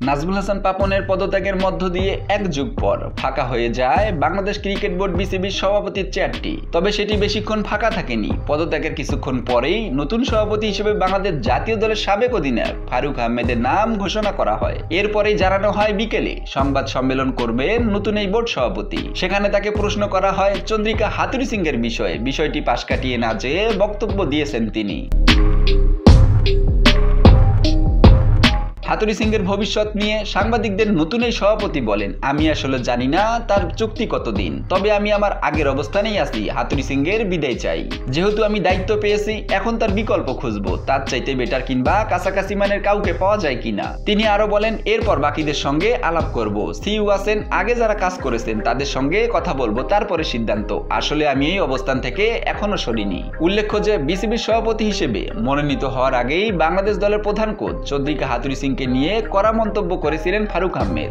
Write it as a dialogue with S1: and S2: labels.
S1: নাজমুল হাসান পাপনের পদত্যাগের মধ্য দিয়ে এক যুগ পর ফাঁকা হয়ে যায় বাংলাদেশ ক্রিকেট বোর্ড বিসিবির সভাপতির চেয়ারটি। তবে সেটি বেশিক্ষণ ফাঁকা থাকেনি। পদত্যাগের কিছুক্ষণ পরেই নতুন সভাপতি হিসেবে বাংলাদেশ জাতীয় দলের সাবেক অধিনায়ক ফারুক আহমেদের নাম ঘোষণা করা হয়। এরপরেই জানানো হয় বিকেলে সংবাদ সম্মেলন করবেন নতুন এই বোর্ড সভাপতি। সেখানে তাকে প্রশ্ন করা হয় চন্দ্রিকা হাথুরুসিংহের বিষয়ে। বিষয়টি পাশ কাটিয়ে না যেয়ে বক্তব্য দিয়েছেন তিনি। হাথুরুসিংহের ভবিষ্যৎ নিয়ে সাংবাদিকদের নতুন এই সভাপতি বলেন, আমি আসলে জানি না তার চুক্তি কতদিন, তবে আমি আমার আগের অবস্থানেই আছি। হাথুরুসিংহের বিদায় চাই। যেহেতু আমি দায়িত্ব পেয়েছি, এখন তার বিকল্প খুঁজবো। তার চাইতে বেটার কিংবা কাছাকাছি মানের কাউকে পাওয়া যায় কিনা। তিনি আরো বলেন, এরপর বাকিদের সঙ্গে আলাপ করব। সিইও আছেন, আগে যারা কাজ করেছেন তাদের সঙ্গে কথা বলবো, তারপরে সিদ্ধান্ত। আসলে আমি এই অবস্থান থেকে এখনো সরিনি। উল্লেখ্য যে বিসিবির সভাপতি হিসেবে মনোনীত হওয়ার আগেই বাংলাদেশ দলের প্রধান কোচ চন্দ্রিকা হাথুরুসিংহকে নিয়ে কড়া মন্তব্য করেছিলেন ফারুক আহমেদ।